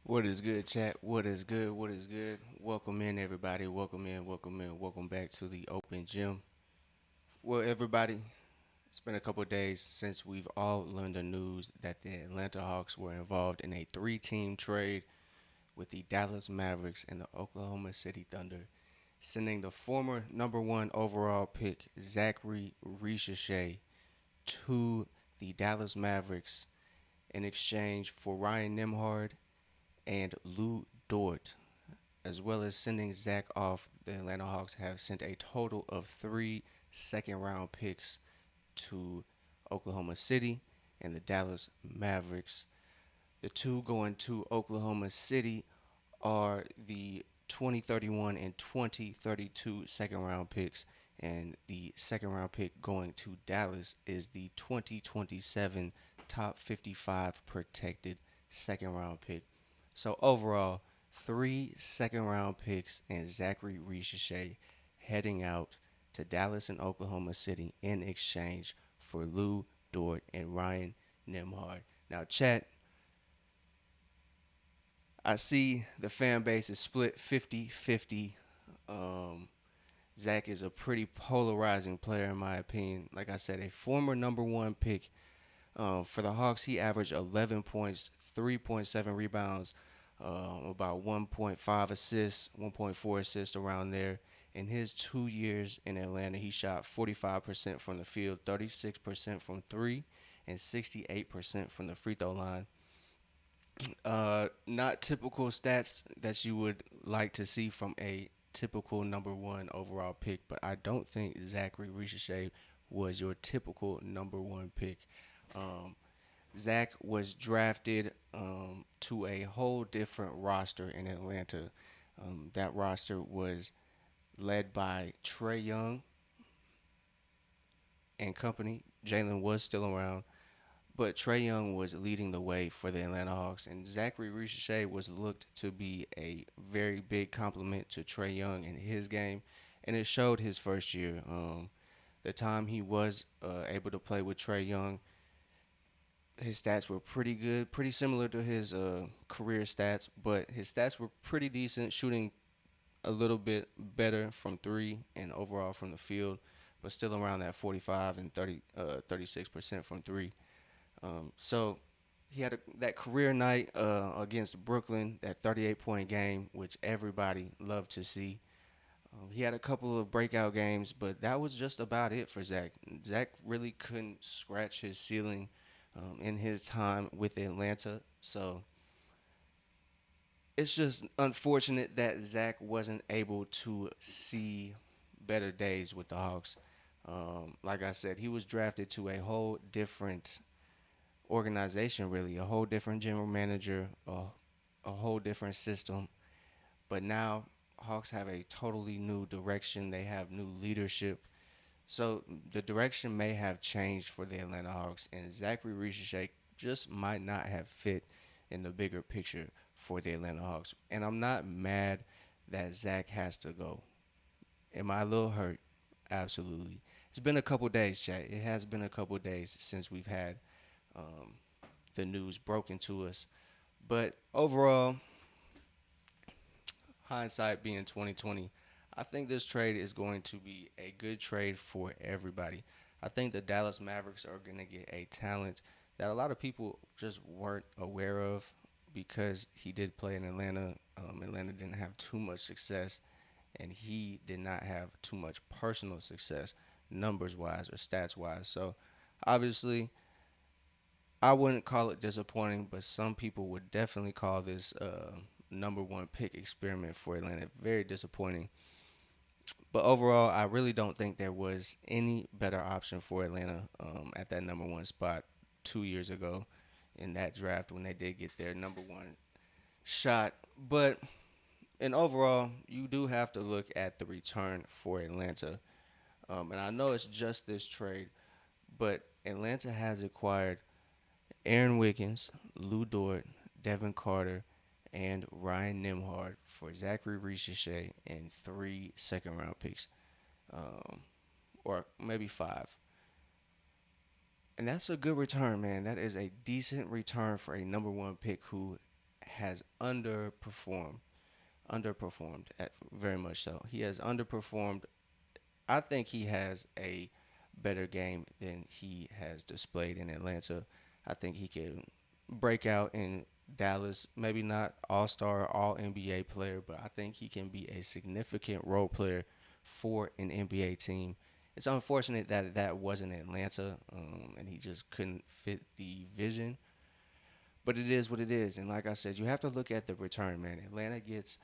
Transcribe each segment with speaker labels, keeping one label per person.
Speaker 1: What is good, chat? What is good? What is good? Welcome in, everybody. Welcome in, welcome in, welcome back to the Open Gym. Well, everybody, it's been a couple of days since we've all learned the news that the Atlanta Hawks were involved in a three-team trade with the Dallas Mavericks and the Oklahoma City Thunder, sending the former number one overall pick, Zachary Risachere, to the Dallas Mavericks in exchange for Ryan Nemhard and Lou Dort, as well as sending Zach off. The Atlanta Hawks have sent a total of three second round picks to Oklahoma City and the Dallas Mavericks. The two going to Oklahoma City are the 2031 and 2032 second round picks, and the second round pick going to Dallas is the 2027 top 55 protected second round pick. So overall, three second round picks and Zachary Risachere heading out to Dallas and Oklahoma City in exchange for Lou Dort and Ryan Nemhard. Now, chat, I see the fan base is split 50-50. Um, Zach is a pretty polarizing player, in my opinion. Like I said, a former number one pick. For the Hawks, he averaged 11 points, 3.7 rebounds, about 1.5 assists, 1.4 assists around there. In his 2 years in Atlanta, he shot 45% from the field, 36% from three, and 68% from the free throw line. Not typical stats that you would like to see from a typical number one overall pick, but I don't think Zachary Risachere was your typical number one pick. Um, Zach was drafted to a whole different roster in Atlanta. That roster was led by Trey Young and company. Jalen was still around, but Trey Young was leading the way for the Atlanta Hawks, and Zachary Risachere was looked to be a very big compliment to Trey Young in his game, and it showed his first year. The time he was able to play with Trey Young, his stats were pretty good, pretty similar to his career stats, but his stats were pretty decent, shooting a little bit better from three and overall from the field, but still around that 45 and 36% from three. So he had that career night against Brooklyn, that 38-point game, which everybody loved to see. He had a couple of breakout games, but that was just about it for Zach. Zach really couldn't scratch his ceiling in his time with Atlanta. So it's just unfortunate that Zach wasn't able to see better days with the Hawks. Like I said, he was drafted to a whole different organization, really, a whole different general manager, a whole different system. But now Hawks have a totally new direction. They have new leadership. So the direction may have changed for the Atlanta Hawks, and Zachary Risachere just might not have fit in the bigger picture for the Atlanta Hawks. And I'm not mad that Zach has to go. Am I a little hurt? Absolutely. It's been a couple days, chat. It has been a couple days since we've had um, the news broken to us. But overall, hindsight being 2020, I think this trade is going to be a good trade for everybody. I think the Dallas Mavericks are going to get a talent that a lot of people just weren't aware of because he did play in Atlanta. Atlanta didn't have too much success, and he did not have too much personal success, numbers wise or stats wise. So, obviously, I wouldn't call it disappointing, but some people would definitely call this number one pick experiment for Atlanta very disappointing. But overall, I really don't think there was any better option for Atlanta at that number one spot 2 years ago in that draft when they did get their number one shot. But in overall, you do have to look at the return for Atlanta. And I know it's just this trade, but Atlanta has acquired Aaron Wiggins, Lou Dort, Devin Carter, and Ryan Nemhard for Zachary Risachere and three second round picks, um, or maybe five. And that's a good return, man. That is a decent return for a number one pick who has underperformed very much so. He has underperformed. I think he has a better game than he has displayed in Atlanta. I think he can break out in Dallas. Maybe not all star, all NBA player, but I think he can be a significant role player for an NBA team. It's unfortunate that that wasn't Atlanta, and he just couldn't fit the vision. But it is what it is, and like I said, you have to look at the return, man. Atlanta gets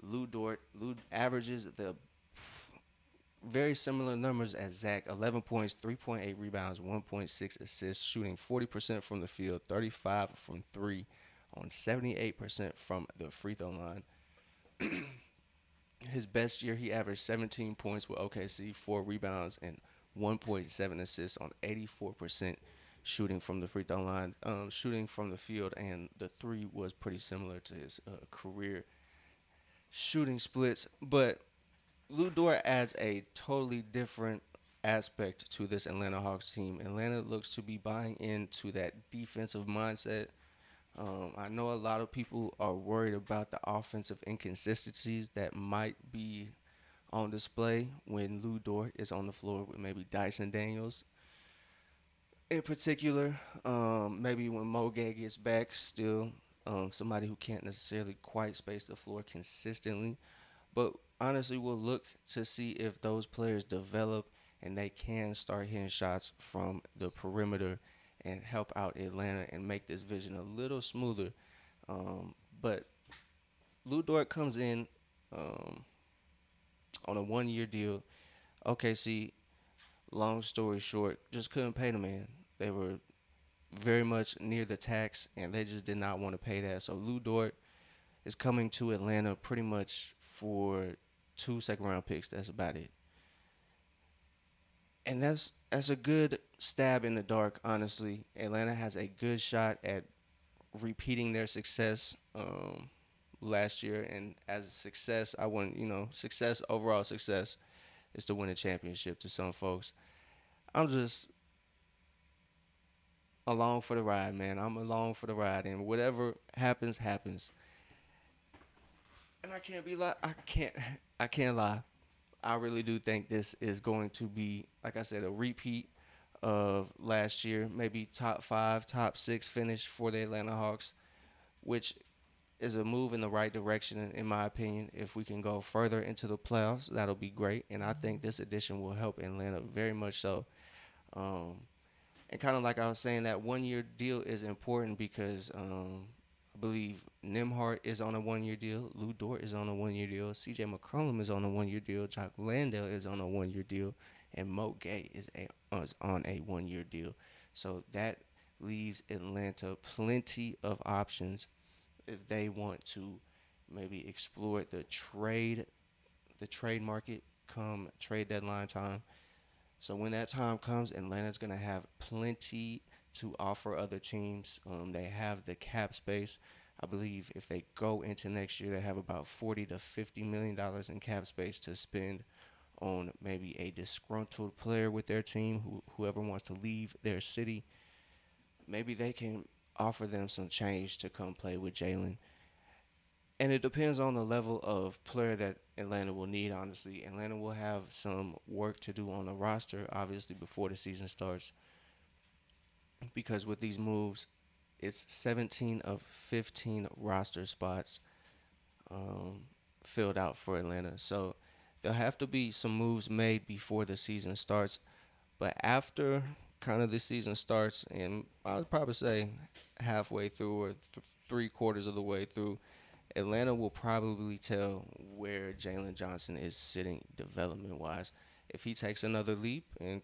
Speaker 1: Lou Dort. Lou averages the very similar numbers as Zach: 11 points, 3.8 rebounds, 1.6 assists, shooting 40% from the field, 35 from three, on 78% from the free throw line. His best year, he averaged 17 points with OKC, 4 rebounds, and 1.7 assists on 84% shooting from the free throw line. Shooting from the field and the three was pretty similar to his career shooting splits. But Lou Dort adds a totally different aspect to this Atlanta Hawks team. Atlanta looks to be buying into that defensive mindset. I know a lot of people are worried about the offensive inconsistencies that might be on display when Lou Dort is on the floor with maybe Dyson Daniels. In particular, maybe when Mo Gay gets back, still somebody who can't necessarily quite space the floor consistently. But honestly, we'll look to see if those players develop and they can start hitting shots from the perimeter and help out Atlanta and make this vision a little smoother. But Lou Dort comes in um, on a 1 year deal. OKC, long story short, just couldn't pay the man. They were very much near the tax and they just did not want to pay that. So Lou Dort is coming to Atlanta pretty much for 2 second round picks. That's about it. And that's a good stab in the dark, honestly. Atlanta has a good shot at repeating their success last year. And as a success, I want, success, overall success is to win a championship to some folks. I'm just along for the ride, man. I'm along for the ride. And whatever happens, happens. And I can't be lie. I can't lie. I really do think this is going to be, like I said, a repeat of last year, maybe top five, top six finish for the Atlanta Hawks, which is a move in the right direction, in my opinion. If we can go further into the playoffs, that'll be great. And I think this addition will help Atlanta very much so. Um, and kind of like I was saying, that 1 year deal is important because I believe Nemhard is on a 1 year deal. Lou Dort is on a 1 year deal. CJ McCollum is on a 1 year deal. Jock Landale is on a 1 year deal. And Mo Gay is on a 1 year deal. So that leaves Atlanta plenty of options if they want to maybe explore the trade market come trade deadline time. So when that time comes, Atlanta's gonna have plenty to offer other teams. They have the cap space. I believe if they go into next year, they have about $40 to $50 million in cap space to spend on maybe a disgruntled player with their team, whoever wants to leave their city. Maybe they can offer them some change to come play with Jalen. And it depends on the level of player that Atlanta will need, honestly. Atlanta will have some work to do on the roster, obviously, before the season starts. Because with these moves, it's 17 of 15 roster spots um, filled out for Atlanta. So there'll have to be some moves made before the season starts. But after kind of the season starts, and I would probably say halfway through or 3 quarters of the way through, Atlanta will probably tell where Jalen Johnson is sitting development wise. If he takes another leap, and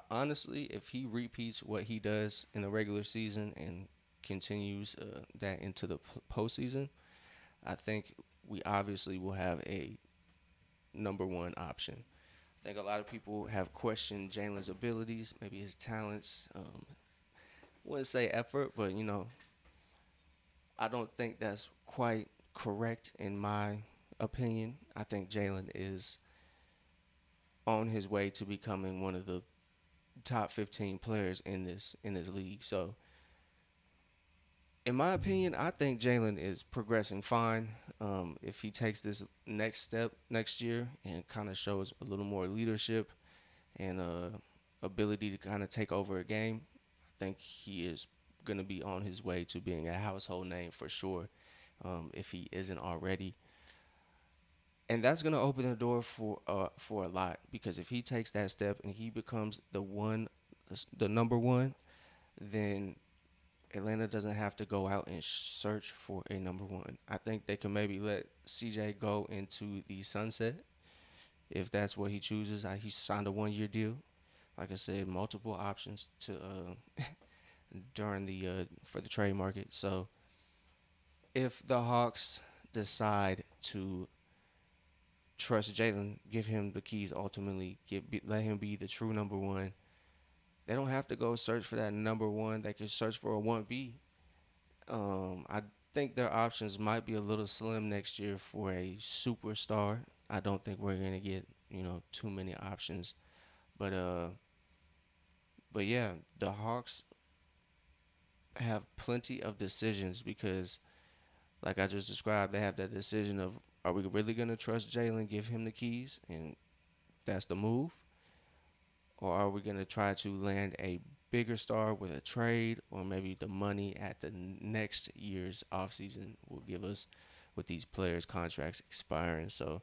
Speaker 1: honestly, if he repeats what he does in the regular season and continues that into the postseason, I think we obviously will have a number one option. I think a lot of people have questioned Jalen's abilities, maybe his talents. Wouldn't say effort, but I don't think that's quite correct in my opinion. I think Jalen is on his way to becoming one of the top 15 players in this league. So In my opinion, I think Jalen is progressing fine. If he takes this next step next year and kind of shows a little more leadership and ability to kind of take over a game, I think he is going to be on his way to being a household name for sure, if he isn't already. And that's going to open the door for a lot because if he takes that step and he becomes the number one, then Atlanta doesn't have to go out and search for a number one. I think they can maybe let CJ go into the sunset if that's what he chooses. He signed a 1 year deal. Like I said, multiple options to during the for the trade market. So if the Hawks decide to trust Jalen, give him the keys ultimately, let him be the true number one. They don't have to go search for that number one. They can search for a 1B. I think their options might be a little slim next year for a superstar. I don't think we're gonna get too many options, but yeah, the Hawks have plenty of decisions because, like I just described, they have that decision of are we really gonna trust Jalen, give him the keys, and that's the move, or are we gonna try to land a bigger star with a trade, or maybe the money at the next year's offseason will give us with these players' contracts expiring. So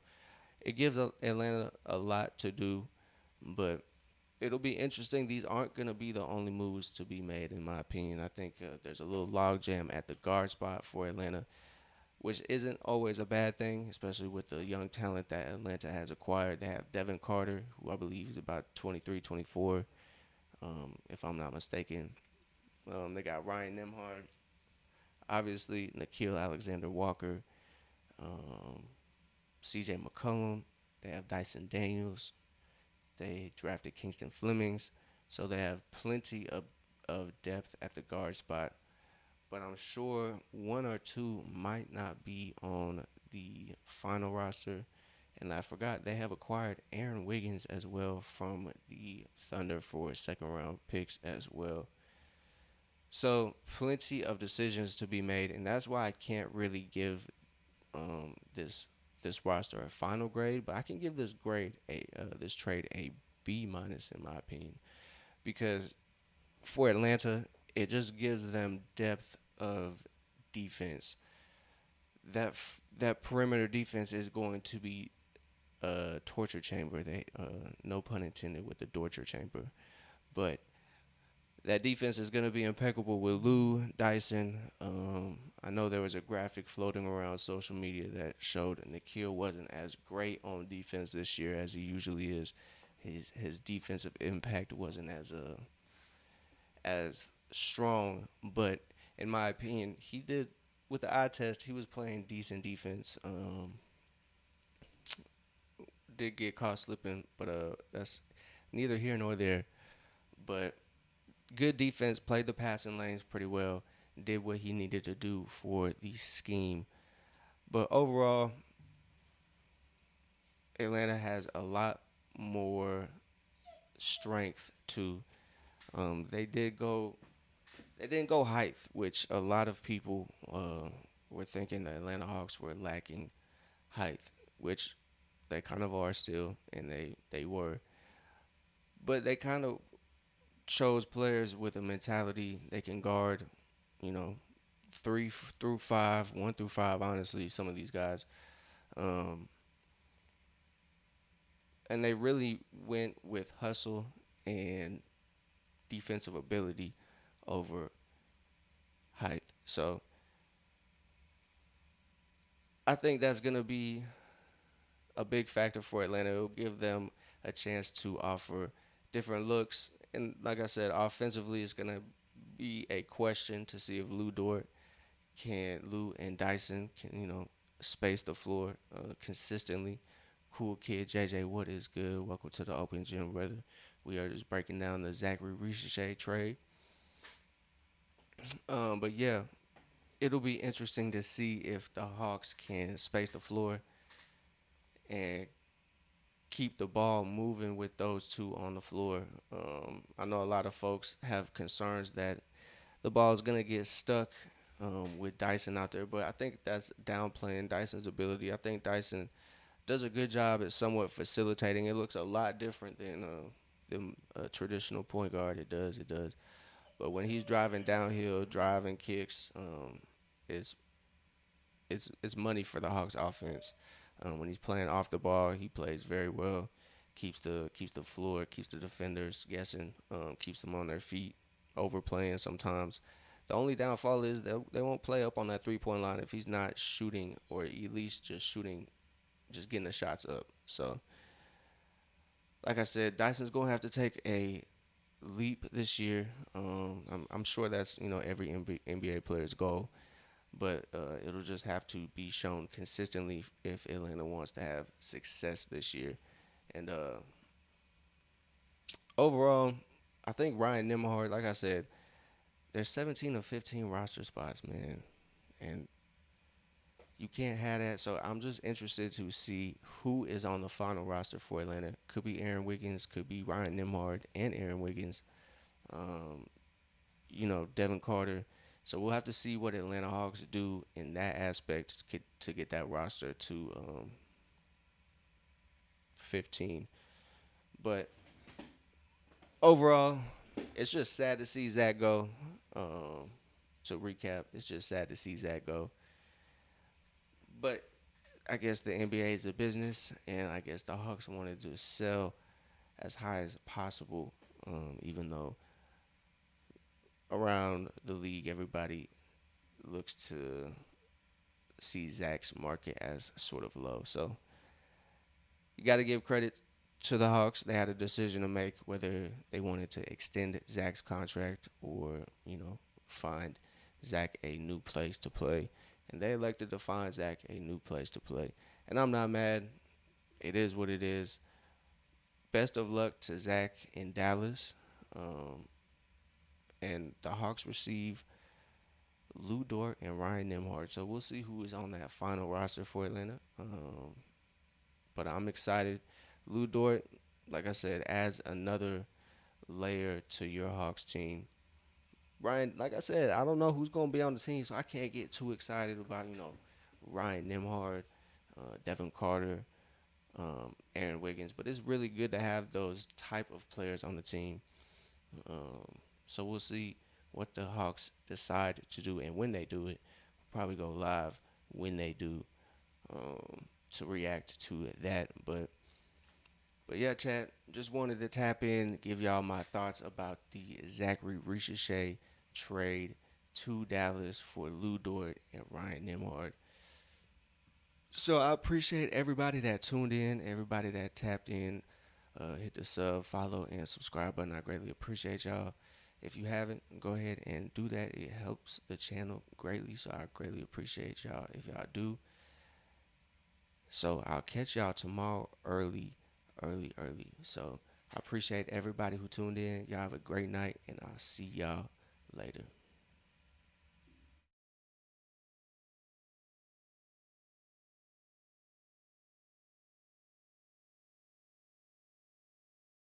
Speaker 1: it gives Atlanta a lot to do, but it'll be interesting. These aren't going to be the only moves to be made, in my opinion. I think there's a little logjam at the guard spot for Atlanta, which isn't always a bad thing, especially with the young talent that Atlanta has acquired. They have Devin Carter, who I believe is about 23, 24, if I'm not mistaken. They got Ryan Nemhard, obviously Nikhil Alexander Walker, um, CJ McCollum. They have Dyson Daniels. They drafted Kingston Flemings. So they have plenty of depth at the guard spot. But I'm sure one or two might not be on the final roster. And I forgot they have acquired Aaron Wiggins as well from the Thunder for second round picks as well. So plenty of decisions to be made, and that's why I can't really give this roster a final grade, but I can give this trade a B minus in my opinion because for Atlanta it just gives them depth of defense. That perimeter defense is going to be a torture chamber. They no pun intended with the torture chamber, but that defense is going to be impeccable with Lou Dyson. I know there was a graphic floating around social media that showed Nikhil wasn't as great on defense this year as he usually is. His defensive impact wasn't as strong, but in my opinion, he did with the eye test. He was playing decent defense. Did get caught slipping, but that's neither here nor there. But good defense, played the passing lanes pretty well, did what he needed to do for the scheme. But overall, Atlanta has a lot more strength to. They did go. They didn't go height, which a lot of people were thinking the Atlanta Hawks were lacking height, which they kind of are still, and they were. But they kind of chose players with a mentality they can guard, you know, three through five, 1 through 5. Honestly, some of these guys, um, and they really went with hustle and defensive ability over height. So I think that's gonna be a big factor for Atlanta. It'll give them a chance to offer different looks, and like I said, offensively, it's gonna be a question to see if Lou and Dyson can space the floor consistently. Cool kid, JJ, what is good? Welcome to the Open Gym, brother. We are just breaking down the Zachary Risacher trade. But yeah, it'll be interesting to see if the Hawks can space the floor and keep the ball moving with those two on the floor. I know a lot of folks have concerns that the ball is gonna get stuck with Dyson out there, but I think that's downplaying Dyson's ability. I think Dyson does a good job at somewhat facilitating. It looks a lot different than a traditional point guard. It does. But when he's driving downhill, driving kicks, it's it's money for the Hawks offense. When he's playing off the ball, he plays very well. Keeps the floor, keeps the defenders guessing, keeps them on their feet, overplaying sometimes. The only downfall is they won't play up on that 3 point line if he's not shooting, or at least just shooting, just getting the shots up. So, like I said, Dyson's gonna have to take a leap this year. I'm sure that's every NBA player's goal, but it'll just have to be shown consistently if Atlanta wants to have success this year. And overall, I think Ryan Nemhard, like I said, there's 17 or 15 roster spots, man, and you can't have that. So I'm just interested to see who is on the final roster for Atlanta. Could be Aaron Wiggins, could be Ryan Nemhard and Aaron Wiggins. Um, Devin Carter. So we'll have to see what Atlanta Hawks do in that aspect to get that roster to 15. But overall, it's just sad to see Zach go. Um, to recap, it's just sad to see Zach go. But I guess the NBA is a business, and I guess the Hawks wanted to sell as high as possible, even though around the league everybody looks to see Zach's market as sort of low. So you got to give credit to the Hawks. They had a decision to make whether they wanted to extend Zach's contract or, find Zach a new place to play. And they elected to find Zach a new place to play. And I'm not mad. It is what it is. Best of luck to Zach in Dallas. And the Hawks receive Lou Dort and Ryan Nemhard. So we'll see who is on that final roster for Atlanta. But I'm excited. Lou Dort, like I said, adds another layer to your Hawks team. Ryan, like I said, I don't know who's going to be on the team, so I can't get too excited about, Ryan Nemhard, Devin Carter, Aaron Wiggins. But it's really good to have those type of players on the team. So we'll see what the Hawks decide to do, and when they do it, we'll probably go live when they do, to react to that. But yeah, chat, just wanted to tap in, give y'all my thoughts about the ZACCHARIE RISACHER trade to Dallas for Lou Dort and Ryan Nemhard. So I appreciate everybody that tuned in, everybody that tapped in, hit the sub, follow, and subscribe button. I greatly appreciate y'all. If you haven't, go ahead and do that. It helps the channel greatly, so I greatly appreciate y'all if y'all do. So I'll catch y'all tomorrow early. So I appreciate everybody who tuned in. Y'all have a great night, and I'll see y'all later.